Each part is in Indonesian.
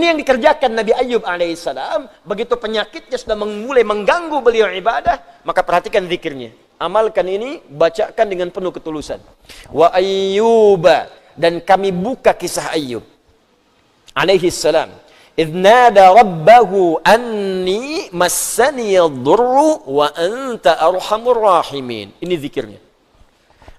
Ini yang dikerjakan Nabi Ayyub alaihissalam. Begitu penyakitnya sudah mulai mengganggu beliau ibadah, maka perhatikan zikirnya. Amalkan ini, bacakan dengan penuh ketulusan. Wa Ayyuba, dan kami buka kisah Ayyub alaihissalam. Idh nada rabbahu anni massani yadurru wa anta arhamur rahimin. Ini zikirnya.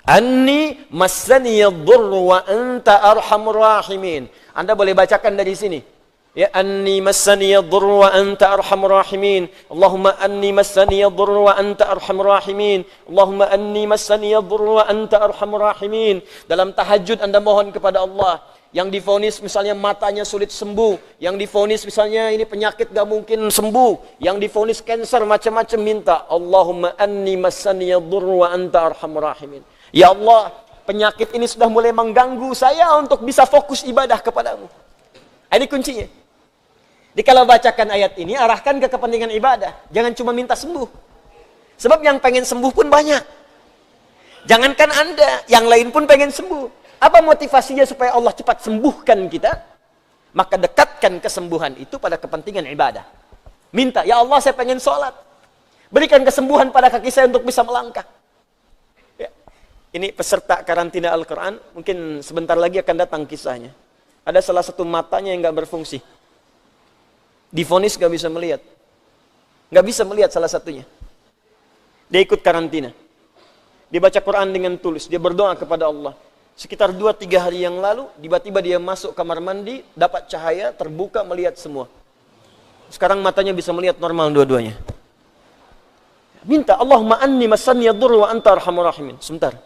Anni massani yadurru wa anta arhamur rahimin. Anda boleh bacakan dari sini. Ya, anni massani yadurru wa anta arhamur rahimin. Allahumma anni massani yadurru wa anta arhamur rahimin. Allahumma anni massani yadurru wa anta arhamur rahimin. Dalam tahajud Anda mohon kepada Allah. Yang divonis misalnya matanya sulit sembuh, yang divonis misalnya ini penyakit gak mungkin sembuh, yang divonis cancer macam-macam, minta Allahumma anni massani yadurru wa anta arhamur rahimin. Ya Allah, penyakit ini sudah mulai mengganggu saya untuk bisa fokus ibadah kepadamu. Ini kuncinya. Jadi kalau bacakan ayat ini, arahkan ke kepentingan ibadah. Jangan cuma minta sembuh. Sebab yang pengen sembuh pun banyak. Jangankan Anda, yang lain pun pengen sembuh. Apa motivasinya supaya Allah cepat sembuhkan kita? Maka dekatkan kesembuhan itu pada kepentingan ibadah. Minta, ya Allah saya pengen sholat. Berikan kesembuhan pada kaki saya untuk bisa melangkah. Ya. Ini peserta karantina Al-Quran, mungkin sebentar lagi akan datang kisahnya. Ada salah satu matanya yang gak berfungsi. Divonis gak bisa melihat. Gak bisa melihat salah satunya. Dia ikut karantina. Dia baca Quran dengan tulus, dia berdoa kepada Allah. Sekitar 2-3 hari yang lalu, tiba-tiba dia masuk kamar mandi, dapat cahaya, terbuka, melihat semua. Sekarang matanya bisa melihat normal dua-duanya. Minta, Allahumma anni massani yadurru wa anta arhamur rahimin. Sebentar.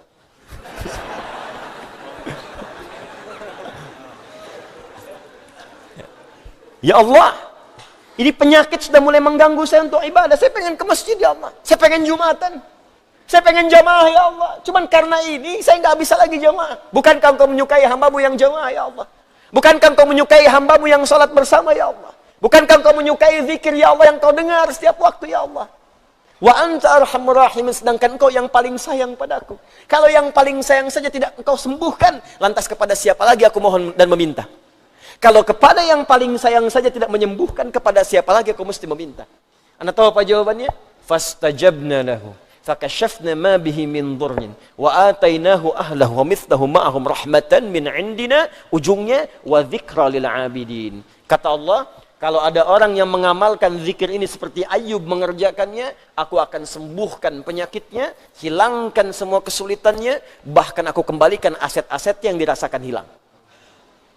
Ya Allah, ini penyakit sudah mulai mengganggu saya untuk ibadah. Saya pengen ke masjid ya Allah. Saya pengen Jumatan. Saya pengen jamaah ya Allah. Cuman karena ini saya nggak bisa lagi jamaah. Bukankah engkau menyukai hambamu yang jamaah ya Allah? Bukankah engkau menyukai hambamu yang sholat bersama ya Allah? Bukankah engkau menyukai zikir ya Allah yang kau dengar setiap waktu ya Allah? Wa anta arhamur rahimin, sedangkan engkau yang paling sayang padaku. Kalau yang paling sayang saja tidak engkau sembuhkan, lantas kepada siapa lagi aku mohon dan meminta? Kalau kepada yang paling sayang saja tidak menyembuhkan, kepada siapa lagi aku mesti meminta? Anda tahu apa jawabannya? Fastajabna lahu fakashafna ma bihi min dhurrin wa atainahu ahlahu wa mithlahu ma'ahum rahmatan min indina, ujungnya wa dzikra lil abidin. Kata Allah, kalau ada orang yang mengamalkan zikir ini seperti Ayyub mengerjakannya, aku akan sembuhkan penyakitnya, hilangkan semua kesulitannya, bahkan aku kembalikan aset-aset yang dirasakan hilang.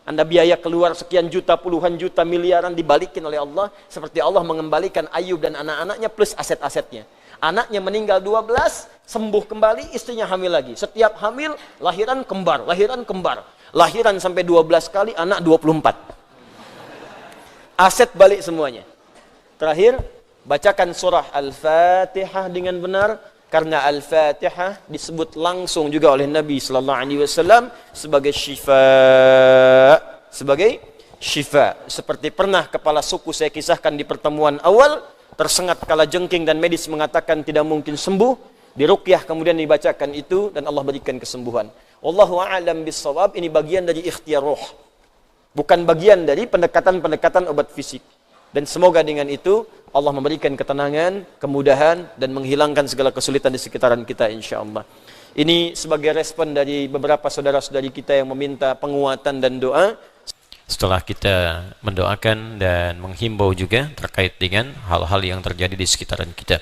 Anda biaya keluar sekian juta, puluhan juta, miliaran dibalikin oleh Allah, seperti Allah mengembalikan Ayyub dan anak-anaknya plus aset-asetnya. Anaknya meninggal 12, sembuh kembali, istrinya hamil lagi. Setiap hamil, lahiran kembar, lahiran kembar. Lahiran sampai 12 kali, anak 24. Aset balik semuanya. Terakhir, bacakan surah Al-Fatihah dengan benar, karena Al-Fatihah disebut langsung juga oleh Nabi sallallahu alaihi wasallam sebagai syifa, sebagai syifa. Seperti pernah kepala suku saya kisahkan di pertemuan awal, tersengat kala jengking dan medis mengatakan tidak mungkin sembuh, diruqyah kemudian dibacakan itu dan Allah berikan kesembuhan. Wallahu a'lam bissawab. Ini bagian dari ikhtiar roh, bukan bagian dari pendekatan-pendekatan obat fisik. Dan semoga dengan itu Allah memberikan ketenangan, kemudahan, dan menghilangkan segala kesulitan di sekitaran kita insyaAllah. Ini sebagai respon dari beberapa saudara-saudari kita yang meminta penguatan dan doa. Setelah kita mendoakan dan menghimbau juga terkait dengan hal-hal yang terjadi di sekitaran kita.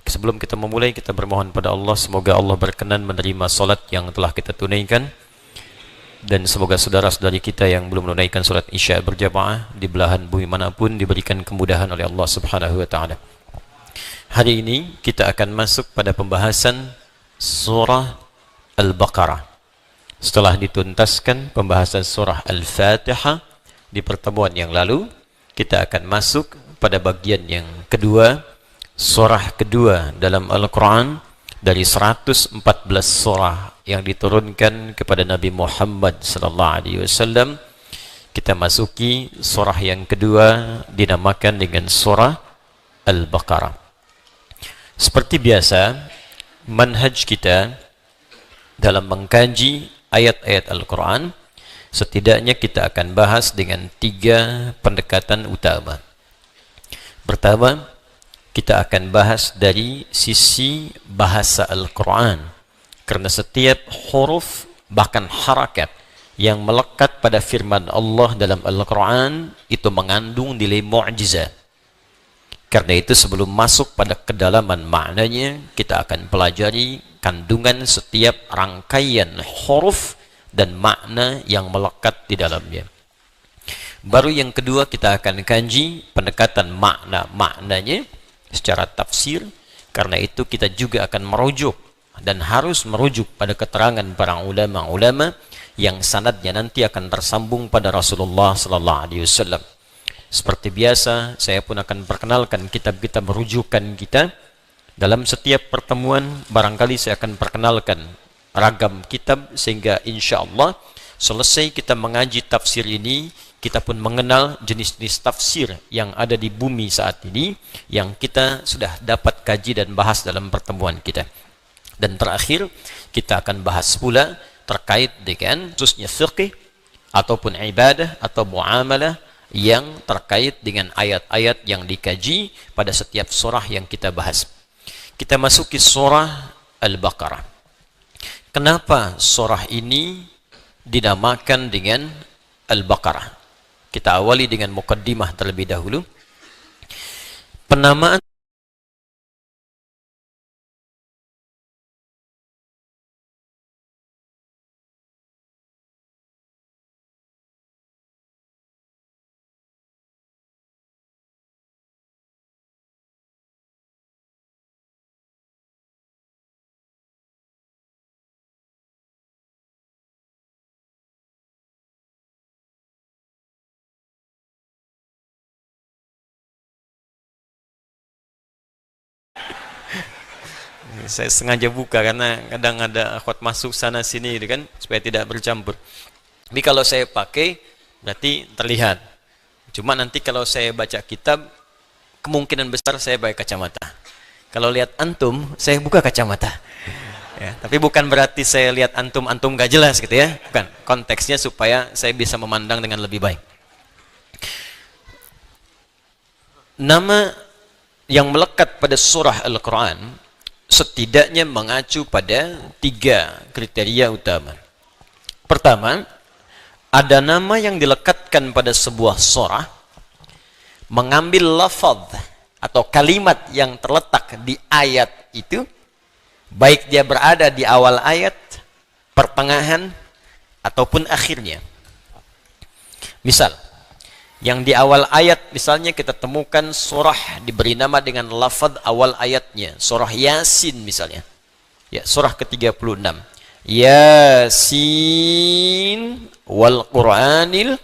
Sebelum kita memulai, kita bermohon pada Allah, semoga Allah berkenan menerima salat yang telah kita tunaikan. Dan semoga saudara-saudari kita yang belum menunaikan salat Isya berjamaah di belahan bumi manapun diberikan kemudahan oleh Allah Subhanahu wa taala. Hari ini kita akan masuk pada pembahasan surah Al-Baqarah. Setelah dituntaskan pembahasan surah Al-Fatihah di pertemuan yang lalu, kita akan masuk pada bagian yang kedua, surah kedua dalam Al-Quran dari 114 surah yang diturunkan kepada Nabi Muhammad sallallahu alaihi wasallam. Kita masuki surah yang kedua dinamakan dengan surah Al-Baqarah. Seperti biasa, manhaj kita dalam mengkaji ayat-ayat Al-Quran, setidaknya kita akan bahas dengan 3 pendekatan utama. Pertama, kita akan bahas dari sisi bahasa Al-Quran, karena setiap huruf bahkan harakat yang melekat pada firman Allah dalam Al-Quran itu mengandung nilai mu'jizat. Karena itu sebelum masuk pada kedalaman maknanya, kita akan pelajari kandungan setiap rangkaian huruf dan makna yang melekat di dalamnya. Baru yang kedua kita akan kaji pendekatan maknanya secara tafsir. Karena itu kita juga akan merujuk dan harus merujuk pada keterangan para ulama-ulama yang sanadnya nanti akan tersambung pada Rasulullah sallallahu alaihi wasallam. Seperti biasa, saya pun akan perkenalkan kitab-kitab rujukan kita. Dalam setiap pertemuan, barangkali saya akan perkenalkan ragam kitab, sehingga insya Allah selesai kita mengaji tafsir ini, kita pun mengenal jenis-jenis tafsir yang ada di bumi saat ini, yang kita sudah dapat kaji dan bahas dalam pertemuan kita. Dan terakhir, kita akan bahas pula terkait dengan khususnya fiqh, ataupun ibadah, atau muamalah, yang terkait dengan ayat-ayat yang dikaji pada setiap surah yang kita bahas. Kita masuki surah Al-Baqarah. Kenapa surah ini dinamakan dengan Al-Baqarah? Kita awali dengan mukaddimah terlebih dahulu. Penamaan saya sengaja buka karena kadang ada akhwat masuk sana sini gitu kan, supaya tidak bercampur. Tapi kalau saya pakai berarti terlihat. Cuma nanti kalau saya baca kitab, kemungkinan besar saya pakai kacamata. Kalau lihat antum, saya buka kacamata. Ya, tapi bukan berarti saya lihat antum gak jelas gitu ya. Bukan. Konteksnya supaya saya bisa memandang dengan lebih baik. Nama yang melekat pada surah Al-Quran setidaknya mengacu pada 3 kriteria utama. Pertama, ada nama yang dilekatkan pada sebuah surah mengambil lafaz atau kalimat yang terletak di ayat itu, baik dia berada di awal ayat, pertengahan, ataupun akhirnya. Misal, yang di awal ayat misalnya kita temukan surah diberi nama dengan lafaz awal ayatnya, surah Yasin misalnya. Ya, surah ke-36. Yasin wal Qur'anil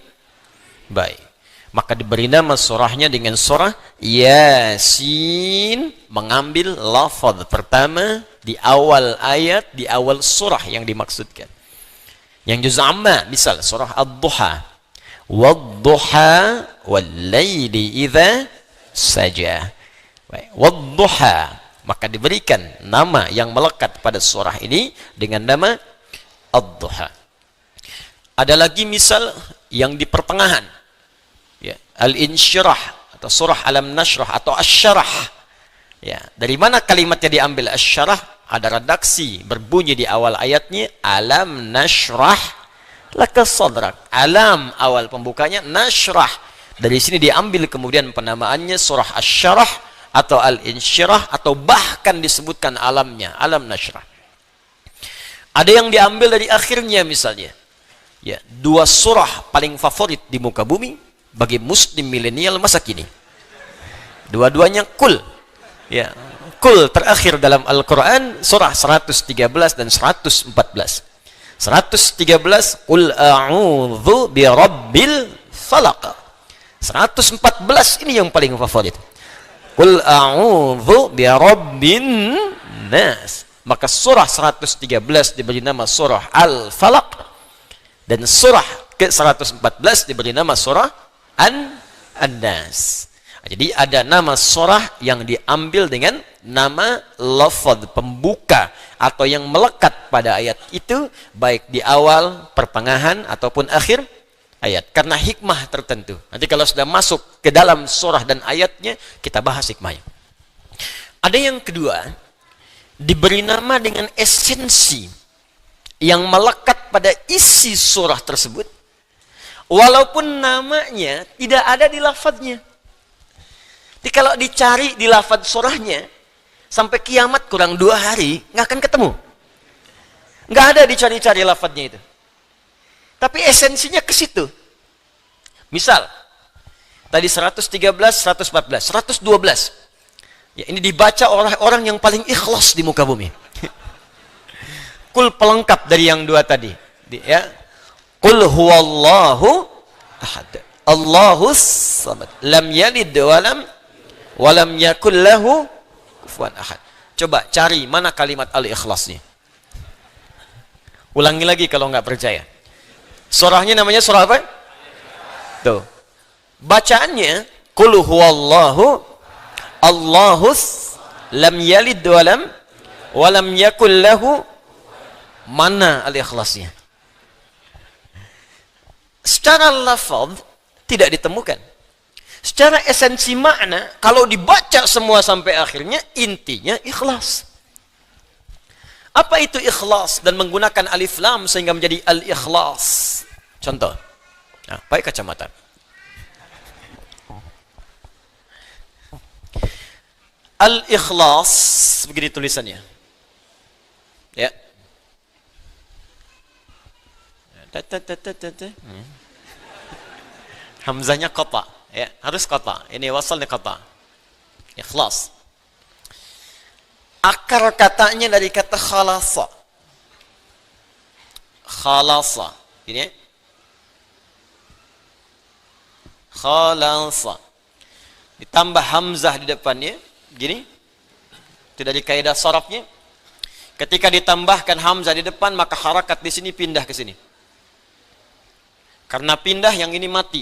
baik. Maka diberi nama surahnya dengan surah Yasin, mengambil lafaz pertama di awal ayat, di awal surah yang dimaksudkan. Yang juz amma misal surah Ad-Duha. Wadduha wal-laili idza saja. Wadduha, maka diberikan nama yang melekat pada surah ini dengan nama Ad-Duha. Ada lagi misal yang di pertengahan, ya, Al-Insyirah atau surah Alam Nashrah atau Asy-Syarah. Ya, dari mana kalimatnya diambil Asy-Syarah? Ada redaksi berbunyi di awal ayatnya Alam Nashrah laka sadrak. Alam awal pembukanya, nashrah. Dari sini diambil kemudian penamaannya surah Asy-Syarah atau Al-Insyirah, atau bahkan disebutkan alamnya, Alam Nashrah. Ada yang diambil dari akhirnya misalnya. Ya, 2 surah paling favorit di muka bumi bagi muslim milenial masa kini. Dua-duanya Qul. Ya, Qul terakhir dalam Al-Qur'an surah 113 dan 114. 113 Qul a'udzu birabbil falaq. 114 ini yang paling favorit. Qul a'udzu birabbin nas. Maka surah 113 diberi nama surah Al-Falaq, dan surah ke-114 diberi nama surah An-Nas. Jadi ada nama surah yang diambil dengan nama lafaz pembuka atau yang melekat pada ayat itu, baik di awal, pertengahan, ataupun akhir ayat. Karena hikmah tertentu. Nanti kalau sudah masuk ke dalam surah dan ayatnya, kita bahas hikmahnya. Ada yang kedua, diberi nama dengan esensi yang melekat pada isi surah tersebut, walaupun namanya tidak ada di lafadznya. Jadi kalau dicari di lafadz surahnya, sampai kiamat kurang 2 hari, nggak akan ketemu. Nggak ada dicari-cari lafadznya itu. Tapi esensinya ke situ. Misal, tadi 113, 114, 112. Ya, ini dibaca oleh orang yang paling ikhlas di muka bumi. Kul pelengkap dari yang 2 tadi. Ya. Kul huwallahu ahad. Allahus samad. Lam yalid walam yakul lahu kufuwan ahad. Coba cari mana kalimat al-ikhlasnya. Ulangi lagi kalau nggak percaya. Surahnya namanya surah apa? Tuh. Bacaannya qul huwallahu Allahus lam yalid walam yakul lahu, mana al-ikhlasnya? Secara lafaz tidak ditemukan. Secara esensi makna, kalau dibaca semua sampai akhirnya, intinya ikhlas. Apa itu ikhlas? Dan menggunakan alif lam sehingga menjadi al-ikhlas. Contoh. Nah, pakai kacamata. Al-ikhlas, begini tulisannya. Ya. Hamzahnya qata. Ya, harus qata. Ini wasalnya qata. Ikhlas. Akar katanya dari kata khalasa. Khalasa. Ini. Khalasa. Ditambah hamzah di depannya. Gini. Itu dari kaidah sharafnya. Ketika ditambahkan hamzah di depan, maka harakat di sini pindah ke sini. Karena pindah, yang ini mati.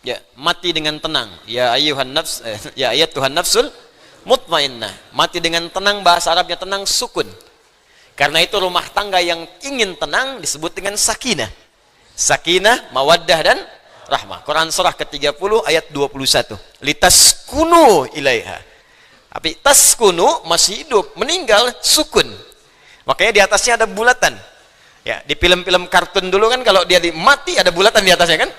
Ya, mati dengan tenang. Ya ayuhan nafs, ya ayat Tuhan nafsul mutmainnah. Mati dengan tenang, bahasa Arabnya tenang, sukun. Karena itu rumah tangga yang ingin tenang disebut dengan sakinah. Sakinah, mawaddah dan rahmah. Quran surah ke-30 ayat 21. Litaskunu ilaiha. Tapi taskunu masih hidup, meninggal sukun. Makanya di atasnya ada bulatan. Ya, di film-film kartun dulu kan kalau dia mati ada bulatan di atasnya kan?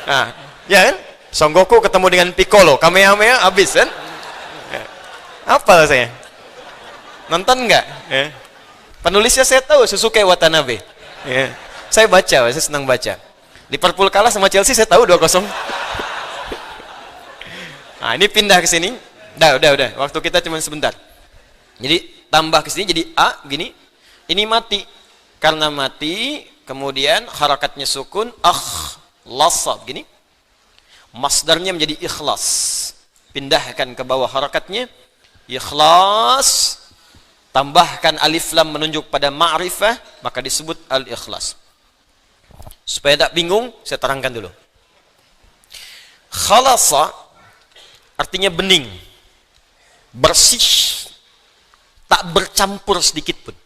Nah, ya kan? Son Goku ketemu dengan Piccolo, Kamehameha habis kan? Ya. Apa saya? Nonton enggak? Ya. Penulisnya saya tahu, Susuke Watanabe. Ya. Saya baca, saya senang baca. Liverpool kalah sama Chelsea, saya tahu 2-0. Nah, ini pindah ke sini. Udah. Waktu kita cuma sebentar. Jadi tambah ke sini jadi A gini. Ini mati. Karena mati, kemudian harakatnya sukun, lasab gini. Masdarnya menjadi ikhlas. Pindahkan ke bawah harakatnya, ikhlas. Tambahkan alif lam menunjuk pada ma'rifah, maka disebut al-ikhlas. Supaya tak bingung, saya terangkan dulu. Khalasa artinya bening, bersih, tak bercampur sedikit pun.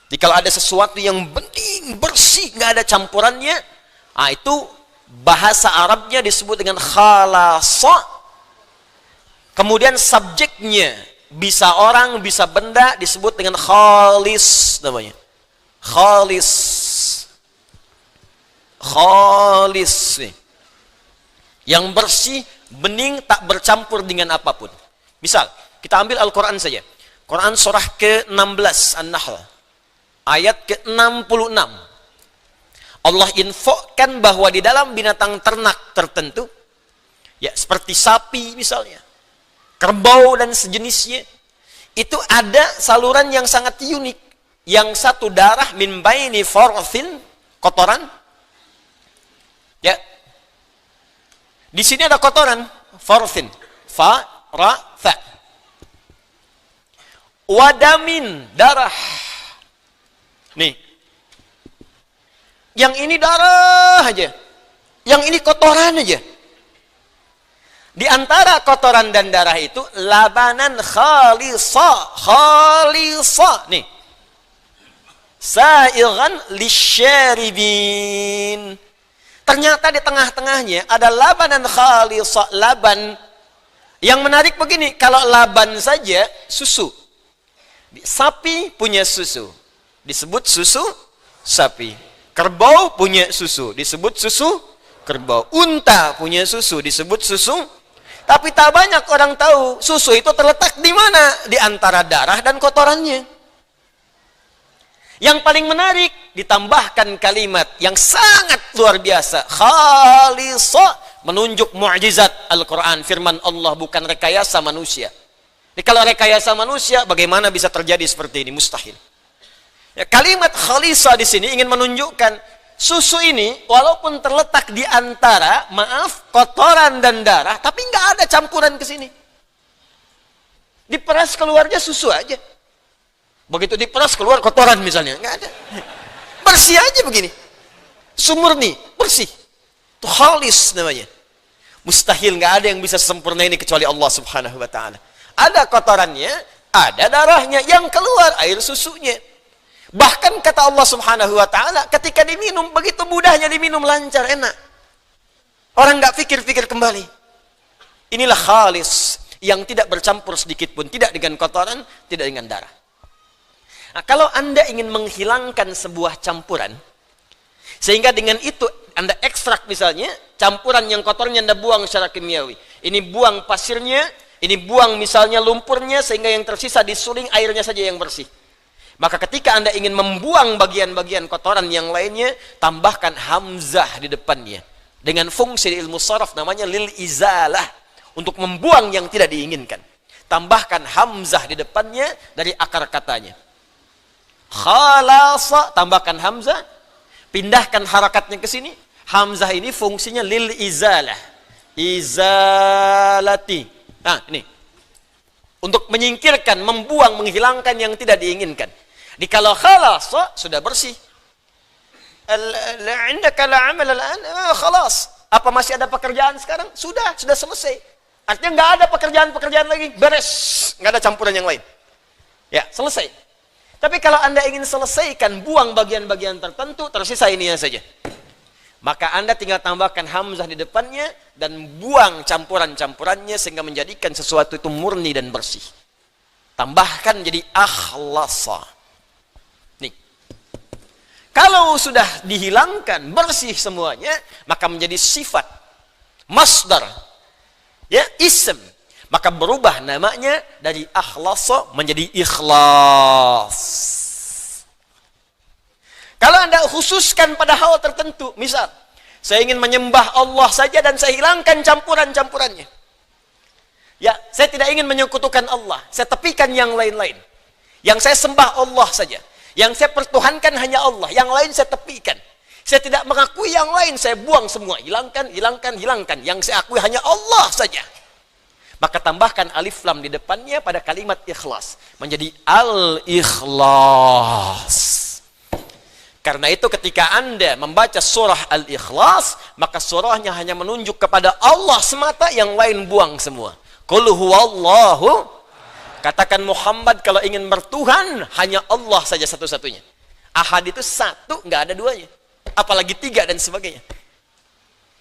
Jadi kalau ada sesuatu yang bening, bersih, nggak ada campurannya, itu bahasa Arabnya disebut dengan khalasa. Kemudian subjeknya bisa orang, bisa benda, disebut dengan khalis namanya. Khalis. Khalis. Yang bersih, bening, tak bercampur dengan apapun. Misal, kita ambil Al-Quran saja. Quran surah ke-16 An-Nahl. Ayat ke-66. Allah infokan bahwa di dalam binatang ternak tertentu, ya seperti sapi misalnya, kerbau dan sejenisnya, itu ada saluran yang sangat unik. Yang satu darah min baini farthin, kotoran. Ya. Di sini ada kotoran, farthin, fa ra tha. Wadamin, darah. Nih. Yang ini darah aja. Yang ini kotoran aja. Di antara kotoran dan darah itu labanan khalisa. Nih. Sa'igan lisyaribin. Ternyata di tengah-tengahnya ada labanan khalisa, laban. Yang menarik begini, kalau laban saja susu. Sapi punya susu, disebut susu sapi. Kerbau punya susu, disebut susu kerbau. Unta punya susu, disebut susu. Tapi tak banyak orang tahu susu itu terletak di mana? Di antara darah dan kotorannya. Yang paling menarik, ditambahkan kalimat yang sangat luar biasa. Khalisa, menunjuk mu'jizat Al-Quran. Firman Allah, bukan rekayasa manusia. Jadi kalau rekayasa manusia, bagaimana bisa terjadi seperti ini? Mustahil. Ya, kalimat khalisa di sini ingin menunjukkan susu ini walaupun terletak di antara, kotoran dan darah, tapi nggak ada campuran ke sini. Diperas keluarnya susu aja. Begitu diperas keluar kotoran misalnya, nggak ada. Bersih aja begini. Sumurni, bersih. Itu khalis namanya. Mustahil, nggak ada yang bisa sempurna ini kecuali Allah Subhanahu wa taala. Ada kotorannya, ada darahnya, yang keluar air susunya. Bahkan kata Allah Subhanahu wa taala, ketika diminum begitu mudahnya diminum, lancar, enak. Orang nggak pikir-pikir kembali. Inilah khalis yang tidak bercampur sedikit pun, tidak dengan kotoran, tidak dengan darah. Nah, kalau Anda ingin menghilangkan sebuah campuran, sehingga dengan itu Anda ekstrak misalnya, campuran yang kotornya Anda buang secara kimiawi. Ini buang pasirnya, ini buang misalnya lumpurnya, sehingga yang tersisa disuling, airnya saja yang bersih. Maka ketika Anda ingin membuang bagian-bagian kotoran yang lainnya, tambahkan hamzah di depannya. Dengan fungsi di ilmu sharaf namanya lil izalah, untuk membuang yang tidak diinginkan. Tambahkan hamzah di depannya dari akar katanya. Khalasa, tambahkan hamzah, pindahkan harakatnya ke sini. Hamzah ini fungsinya lil izalah, izalati. Nah, ini untuk menyingkirkan, membuang, menghilangkan yang tidak diinginkan. Di kalau khalasa sudah bersih. Indaka la amal al'an, khalas. Apa masih ada pekerjaan sekarang? Sudah selesai. Artinya nggak ada pekerjaan-pekerjaan lagi, beres, nggak ada campuran yang lain. Ya, selesai. Tapi kalau Anda ingin selesaikan, buang bagian-bagian tertentu, tersisa ininya saja. Maka Anda tinggal tambahkan hamzah di depannya dan buang campuran-campurannya sehingga menjadikan sesuatu itu murni dan bersih. Tambahkan jadi akhlasa. Nih. Kalau sudah dihilangkan, bersih semuanya, maka menjadi sifat, masdar, ya, ism. Maka berubah namanya dari akhlasa menjadi ikhlas. Kalau Anda khususkan pada hal tertentu, misal, saya ingin menyembah Allah saja dan saya hilangkan campuran-campurannya. Ya, saya tidak ingin menyekutukan Allah, saya tepikan yang lain-lain. Yang saya sembah Allah saja. Yang saya pertuhankan hanya Allah, yang lain saya tepikan. Saya tidak mengakui yang lain, saya buang semua. Hilangkan. Yang saya akui hanya Allah saja. Maka tambahkan alif lam di depannya pada kalimat ikhlas. Menjadi al-ikhlas. Karena itu ketika Anda membaca surah al-ikhlas, maka surahnya hanya menunjuk kepada Allah semata, yang lain buang semua. Qul huwallahu. Katakan Muhammad kalau ingin bertuhan, hanya Allah saja satu-satunya. Ahad itu satu, nggak ada duanya. Apalagi tiga dan sebagainya.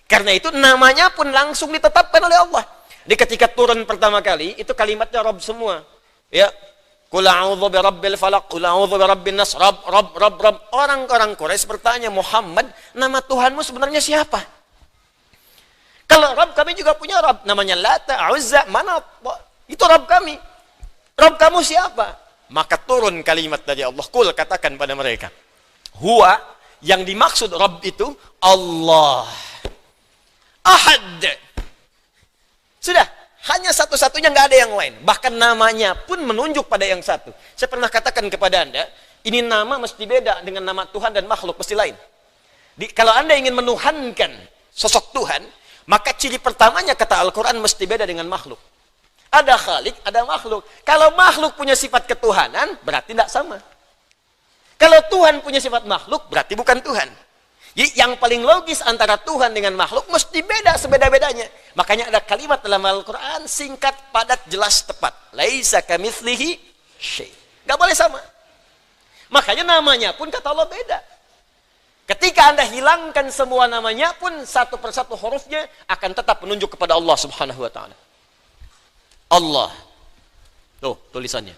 Karena itu namanya pun langsung ditetapkan oleh Allah. Di ketika turun pertama kali, itu kalimatnya Rabb semua. Ya. Qul a'udzu birabbil falaq, qul a'udzu birabbin nas, Rabb. Orang-orang Quraisy bertanya, Muhammad, nama Tuhanmu sebenarnya siapa? Kalau Rabb, kami juga punya Rabb, namanya Lata, Uzza, Manat. Itu Rabb kami. Rabb kamu siapa? Maka turun kalimat dari Allah. Qul, katakan pada mereka. Huwa, yang dimaksud Rabb itu Allah. Ahad. Sudah, hanya satu-satunya, nggak ada yang lain. Bahkan namanya pun menunjuk pada yang satu. Saya pernah katakan kepada Anda, ini nama mesti beda dengan nama Tuhan dan makhluk, mesti lain. Kalau Anda ingin menuhankan sosok Tuhan, maka ciri pertamanya kata Al-Quran mesti beda dengan makhluk. Ada khalik, ada makhluk. Kalau makhluk punya sifat ketuhanan, berarti tidak sama. Kalau Tuhan punya sifat makhluk, berarti bukan Tuhan. Jadi yang paling logis antara Tuhan dengan makhluk mesti beda sebeda-bedanya. Makanya ada kalimat dalam Al-Quran singkat, padat, jelas, tepat. Laisa kamitslihi syai'. Gak boleh sama. Makanya namanya pun kata Allah beda. Ketika Anda hilangkan semua namanya pun satu persatu hurufnya akan tetap menunjuk kepada Allah Subhanahu wa taala. Allah. Tuh tulisannya.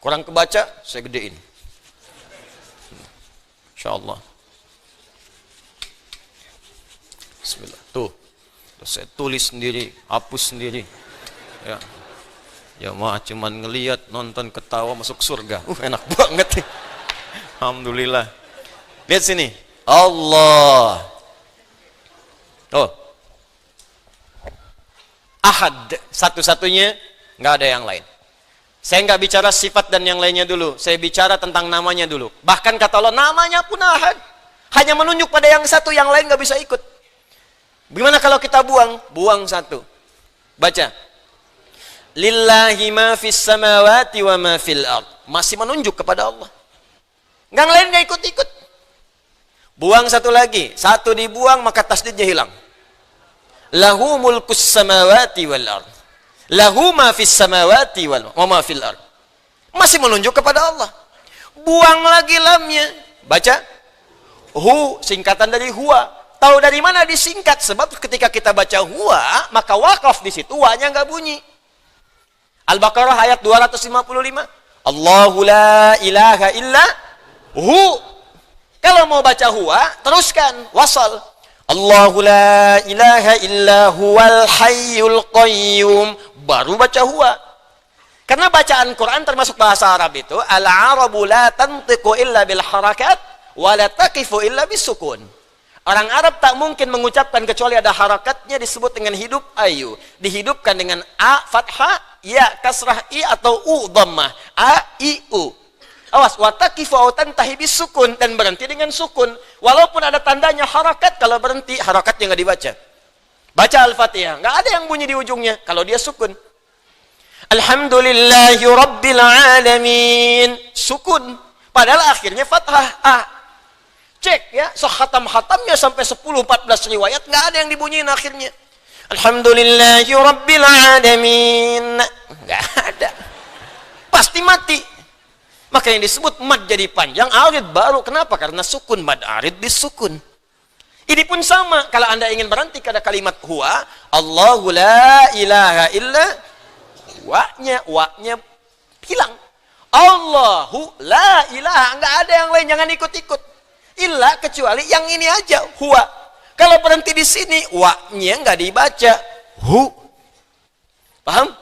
Kurang kebaca, saya gedein. Insyaallah. Bismillah. Tuh saya tulis sendiri, hapus sendiri. Ya. Ya mah cuman ngelihat, nonton, ketawa, masuk surga. Enak banget. Alhamdulillah. Lihat sini. Allah. Oh. Ahad. Satu-satunya, nggak ada yang lain. Saya nggak bicara sifat dan yang lainnya dulu. Saya bicara tentang namanya dulu. Bahkan kata Allah, namanya pun ahad. Hanya menunjuk pada yang satu, yang lain nggak bisa ikut. Bagaimana kalau kita buang? Buang satu. Baca. Lillahi ma fis samawati wa ma fil ard. Masih menunjuk kepada Allah. Yang lain nggak ikut-ikut. Buang satu lagi. Satu dibuang maka tasdidnya hilang. Lahu mulkus samawati wal ard. Lahu ma fis samawati wa ma fil ard. Masih menunjuk kepada Allah. Buang lagi lamnya. Baca. Hu, singkatan dari huwa. Tahu dari mana disingkat? Sebab ketika kita baca huwa, maka wakaf di situ wa-nya nggak bunyi. Al-Baqarah ayat 255. Allahu la ilaha illa hu. Kalau mau baca huwa, teruskan wasal. Allahu la ilaha illa huwal hayyul qayyum. Baru baca huwa. Karena bacaan Quran termasuk bahasa Arab itu, al-arabu la tantiqu illa bil harakat wa la taqifu illa bis sukun. Orang Arab tak mungkin mengucapkan kecuali ada harakatnya, disebut dengan hidup ayu. Dihidupkan dengan a fathah, ya kasrah i atau u dhammah. A i u. Awas, wa taqifu au tantahi bis sukun, dan berhenti dengan sukun. Walaupun ada tandanya harakat, kalau berhenti harakatnya enggak dibaca. Baca Al-Fatihah, enggak ada yang bunyi di ujungnya kalau dia sukun. Alhamdulillahi rabbil alamin. Sukun. Padahal akhirnya fathah a. Cek ya, khatam-khatamnya sampai 10-14 riwayat nggak ada yang dibunyiin akhirnya. Alhamdulillahi rabbil alamin. Nggak ada. Pasti mati. Maka yang disebut mad jadi panjang, arid baru. Kenapa? Karena sukun, mad arid bisukun. Ini pun sama. Kalau Anda ingin berhenti pada kalimat huwa, Allahu la ilaha illa wa-nya hilang. Allahu la ilaha, nggak ada yang lain, jangan ikut-ikut. Illa kecuali yang ini aja, huwa. Kalau berhenti di sini, wa-nya nggak dibaca, hu. Paham?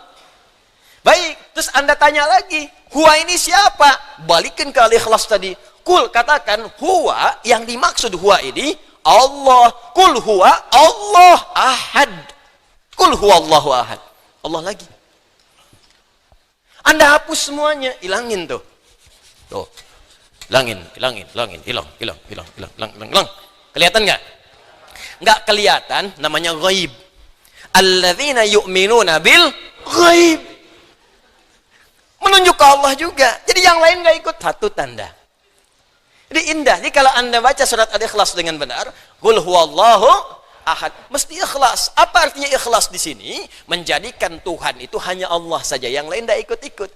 Baik, terus Anda tanya lagi, huwa ini siapa? Balikin ke al-ikhlas tadi. Kul, katakan huwa, yang dimaksud huwa ini Allah. Kul huwa Allah ahad. Kul huwa Allahu ahad. Allah lagi. Anda hapus semuanya, hilangin tuh. Tuh. Hilangin, hilang. Kelihatan nggak? Nggak kelihatan, namanya ghaib. Alladzina yu'minuna bil ghaib. Menunjuk ke Allah juga. Jadi yang lain nggak ikut, satu tanda. Jadi indah. Jadi kalau Anda baca surat Al-Ikhlas dengan benar, qul huwallahu ahad, mesti ikhlas. Apa artinya ikhlas di sini? Menjadikan Tuhan itu hanya Allah saja, yang lain nggak ikut-ikut.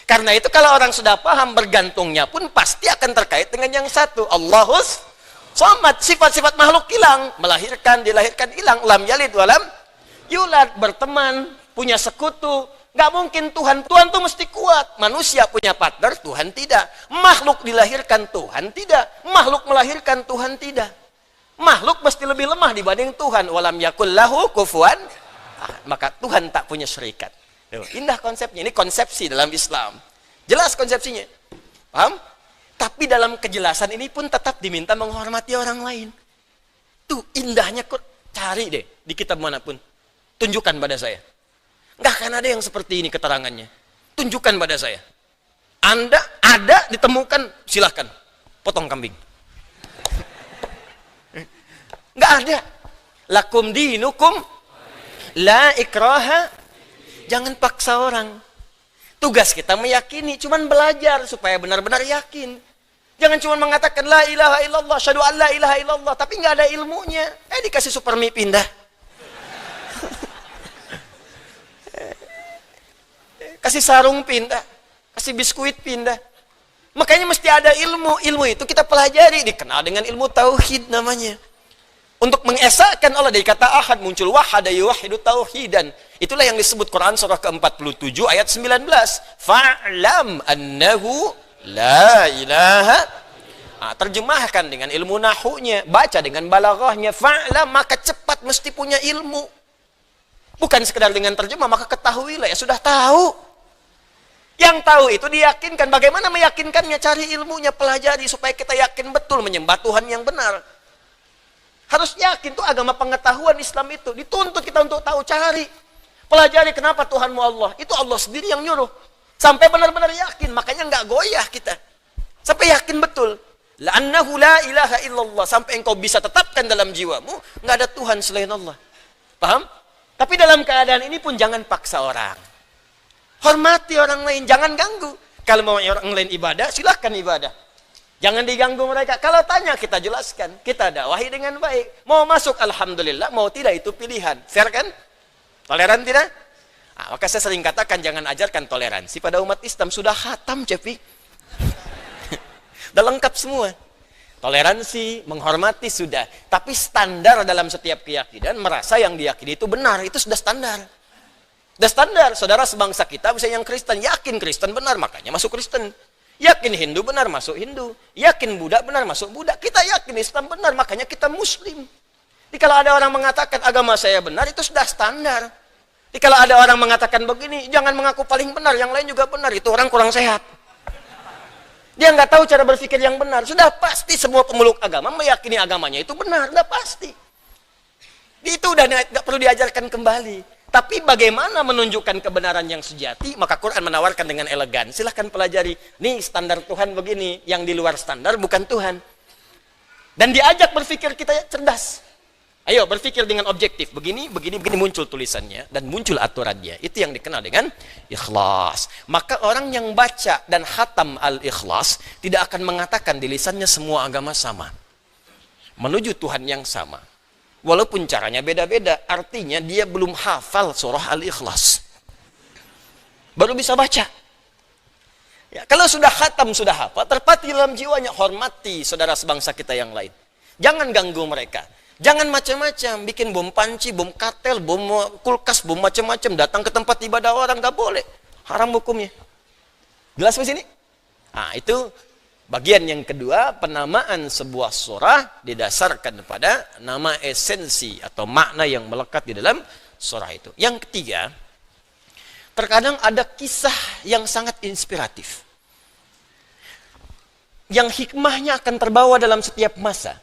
Karena itu kalau orang sudah paham, bergantungnya pun pasti akan terkait dengan yang satu. Allahus somad. Sifat-sifat makhluk hilang. Melahirkan, dilahirkan, hilang. Lam yalid walam yulad. Berteman, punya sekutu. Nggak mungkin Tuhan. Tuhan tuh mesti kuat. Manusia punya partner, Tuhan tidak. Makhluk dilahirkan, Tuhan tidak. Makhluk melahirkan, Tuhan tidak. Makhluk mesti lebih lemah dibanding Tuhan. Walam yakul lahu kufuwan. Maka Tuhan tak punya syarikat. Indah konsepnya. Ini konsepsi dalam Islam. Jelas konsepsinya. Paham? Tapi dalam kejelasan ini pun tetap diminta menghormati orang lain. Tuh indahnya, kok cari deh di kitab manapun. Tunjukkan pada saya. Nggak akan ada yang seperti ini keterangannya. Tunjukkan pada saya. Anda ada ditemukan, silahkan. Potong kambing. Nggak ada. Lakum dinukum la ikraha. Jangan paksa orang. Tugas kita meyakini, cuman belajar supaya benar-benar yakin. Jangan cuma mengatakan la ilaha illallah, syahadu an la ilaha illallah, tapi nggak ada ilmunya. Dikasih super mie pindah. Kasih sarung pindah, kasih biskuit pindah. Makanya mesti ada ilmu. Ilmu itu kita pelajari, dikenal dengan ilmu tauhid namanya. Untuk mengesahkan Allah, dari kata ahad muncul wahada yuwahidu tauhidan. Itulah yang disebut Quran surah ke-47 ayat 19. Fa'lam annahu la ilaha. Terjemahkan dengan ilmu nahunya, baca dengan balaghahnya. Fa'lam, maka cepat mesti punya ilmu. Bukan sekedar dengan terjemah, maka ketahuilah, ya sudah tahu. Yang tahu itu diyakinkan. Bagaimana meyakinkannya? Cari ilmunya, pelajari supaya kita yakin betul menyembah Tuhan yang benar. Harus yakin, tuh agama pengetahuan Islam itu. Dituntut kita untuk tahu, cari. Pelajari kenapa Tuhanmu Allah. Itu Allah sendiri yang nyuruh. Sampai benar-benar yakin, makanya nggak goyah kita. Sampai yakin betul. La'annahu la ilaha illallah. Sampai engkau bisa tetapkan dalam jiwamu, nggak ada Tuhan selain Allah. Paham? Tapi dalam keadaan ini pun jangan paksa orang. Hormati orang lain, jangan ganggu. Kalau mau orang lain ibadah, silahkan ibadah. Jangan diganggu mereka. Kalau tanya, kita jelaskan. Kita dakwahi dengan baik. Mau masuk, alhamdulillah. Mau tidak, itu pilihan. Fair kan? Toleran tidak? Maka saya sering katakan, jangan ajarkan toleransi pada umat Islam. Sudah khatam, Cepi. Sudah lengkap semua. Toleransi, menghormati sudah. Tapi standar dalam setiap keyakinan, merasa yang diyakini itu benar. Itu sudah standar. Sudah standar. Saudara sebangsa kita, misalnya yang Kristen, yakin Kristen benar, makanya masuk Kristen. Yakin Hindu benar, masuk Hindu. Yakin Buddha benar, masuk Buddha. Kita yakin Islam benar, makanya kita Muslim. Jadi kalau ada orang mengatakan agama saya benar, itu sudah standar. Jadi kalau ada orang mengatakan begini, jangan mengaku paling benar, yang lain juga benar. Itu orang kurang sehat. Dia nggak tahu cara berpikir yang benar. Sudah pasti semua pemeluk agama meyakini agamanya itu benar, sudah pasti. Itu udah nggak perlu diajarkan kembali. Tapi bagaimana menunjukkan kebenaran yang sejati? Maka Quran menawarkan dengan elegan. Silahkan pelajari. Nih standar Tuhan begini. Yang di luar standar bukan Tuhan. Dan diajak berpikir kita cerdas. Ayo berpikir dengan objektif. Begini, begini, begini, muncul tulisannya. Dan muncul aturannya. Itu yang dikenal dengan ikhlas. Maka orang yang baca dan khatam al-ikhlas tidak akan mengatakan di lisannya semua agama sama. Menuju Tuhan yang sama. Walaupun caranya beda-beda, artinya dia belum hafal surah Al-Ikhlas. Baru bisa baca. Ya, kalau sudah khatam, sudah hafal, terpati dalam jiwanya, hormati saudara sebangsa kita yang lain. Jangan ganggu mereka. Jangan macam-macam, bikin bom panci, bom kartel, bom kulkas, bom macam-macam, datang ke tempat ibadah orang, nggak boleh. Haram hukumnya. Jelas di sini? Nah, itu bagian yang kedua, penamaan sebuah surah didasarkan pada nama esensi atau makna yang melekat di dalam surah itu. Yang ketiga, terkadang ada kisah yang sangat inspiratif. Yang hikmahnya akan terbawa dalam setiap masa.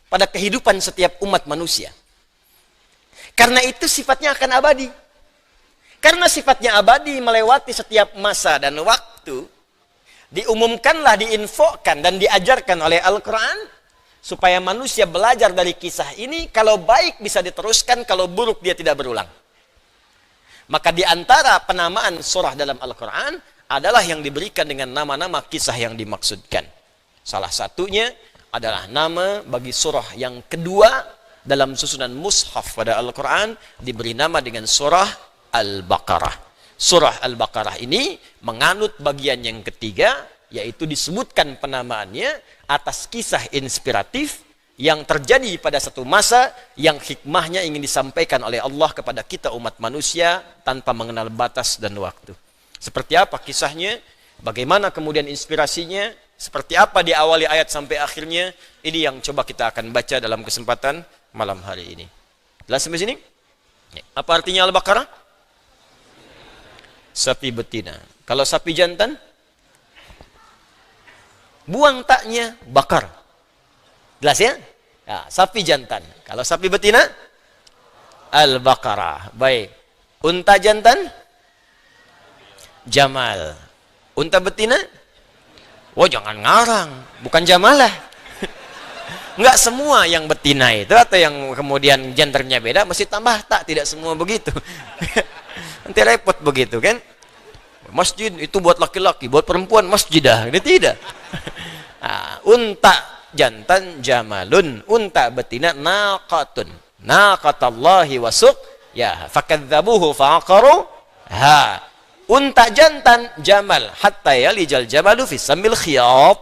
Pada kehidupan setiap umat manusia. Karena itu sifatnya akan abadi. Karena sifatnya abadi melewati setiap masa dan waktu, diumumkanlah, diinfokan dan diajarkan oleh Al-Quran supaya manusia belajar dari kisah ini. Kalau baik bisa diteruskan, kalau buruk dia tidak berulang. Maka di antara penamaan surah dalam Al-Quran adalah yang diberikan dengan nama-nama kisah yang dimaksudkan. Salah satunya adalah nama bagi surah yang kedua dalam susunan mushaf pada Al-Quran, diberi nama dengan surah Al-Baqarah. Surah Al-Baqarah ini menganut bagian yang ketiga, yaitu disebutkan penamaannya atas kisah inspiratif yang terjadi pada satu masa yang hikmahnya ingin disampaikan oleh Allah kepada kita umat manusia tanpa mengenal batas dan waktu. Seperti apa kisahnya? Bagaimana kemudian inspirasinya? Seperti apa di awali ayat sampai akhirnya? Ini yang coba kita akan baca dalam kesempatan malam hari ini. Jelas sampai sini? Apa artinya Al-Baqarah? Sapi betina. Kalau sapi jantan, buang taknya, bakar. Jelas ya? Ya, sapi jantan. Kalau sapi betina, Al-Baqarah. Baik. Unta jantan, Jamal. Unta betina, wah jangan ngarang, bukan Jamalah. Enggak semua yang betina itu atau yang kemudian gendernya beda mesti tambah tak, tidak semua begitu. Nanti repot begitu kan? Masjid itu buat laki-laki, buat perempuan masjidah. Ini tidak. Unta jantan jamalun, unta betina naqatun, naqatallahi wasuk ya fakadzabuhu faqaru ha. Unta jantan jamal hatta yalijal jamalu fi samil khiyat.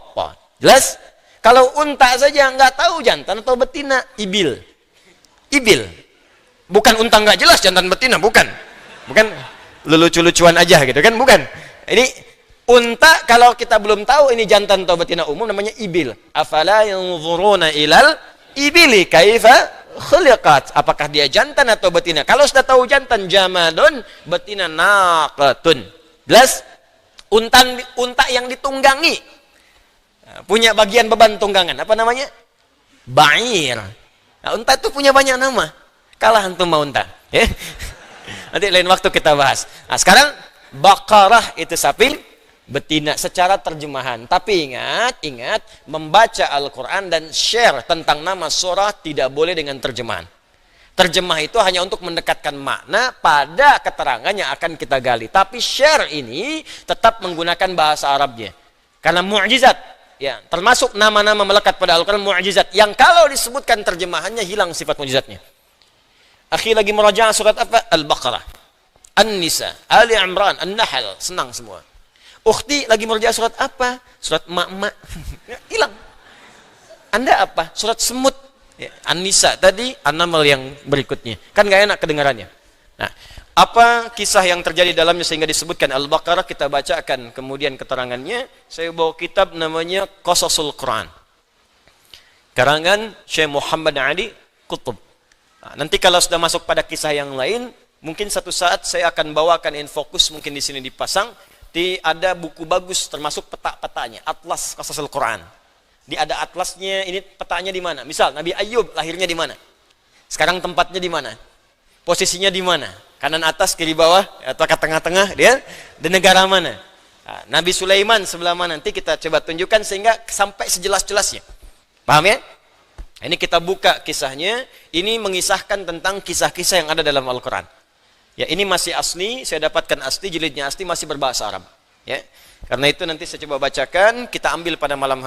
Jelas? Kalau unta saja nggak tahu jantan atau betina, ibil. Ibil. Bukan unta nggak jelas jantan betina, bukan. Bukan lucu-lucuan aja gitu kan, bukan. Ini unta kalau kita belum tahu ini jantan atau betina umum namanya ibil. Afala yanzuruna ilal ibili kaifa khuliqat. Apakah dia jantan atau betina? Kalau sudah tahu jantan jamalun, betina naqatun. Jelas? Unta yang ditunggangi. Punya bagian beban tunggangan. Apa namanya? Ba'ir. Nah, unta itu punya banyak nama. Kalah antum sama unta. Ya? Nanti lain waktu kita bahas. Nah, sekarang Baqarah itu sapi betina secara terjemahan. Tapi ingat, membaca Al-Quran dan share tentang nama surah tidak boleh dengan terjemahan. Terjemah itu hanya untuk mendekatkan makna pada keterangan yang akan kita gali. Tapi share ini tetap menggunakan bahasa Arabnya. Karena mu'jizat. Ya, termasuk nama-nama melekat pada Al-Quran mu'jizat. Yang kalau disebutkan terjemahannya hilang sifat mu'jizatnya. Akhi lagi merajaah surat apa? Al-Baqarah, An-Nisa, Ali Imran, An-Nahl. Senang semua. Ukhti lagi merajaah surat apa? Surat mak-mak. Hilang. Anda apa? Surat semut. Ya, An-Nisa tadi, An-Naml yang berikutnya. Kan gak enak kedengarannya. Nah, apa kisah yang terjadi dalamnya sehingga disebutkan Al-Baqarah, kita bacakan kemudian keterangannya. Saya bawa kitab namanya Qasasul Quran, karangan Syekh Muhammad Ali Qutb. Nah, nanti kalau sudah masuk pada kisah yang lain, mungkin satu saat saya akan bawakan infokus, mungkin di sini dipasang. Ada buku bagus termasuk peta-petanya, Atlas Qasasul Quran. Ada atlasnya, ini petanya di mana? Misal Nabi Ayub lahirnya di mana? Sekarang tempatnya di mana? Posisinya di mana? Kanan atas, kiri bawah, atau ke tengah-tengah, dia di negara mana? Nah, Nabi Sulaiman sebelah mana? Nanti kita coba tunjukkan sehingga sampai sejelas-jelasnya. Paham ya? Ini kita buka kisahnya. Ini mengisahkan tentang kisah-kisah yang ada dalam Al-Quran. Ya, ini masih asli, saya dapatkan asli, jilidnya asli, masih berbahasa Arab. Ya, karena itu nanti saya coba bacakan, kita ambil pada malam hari.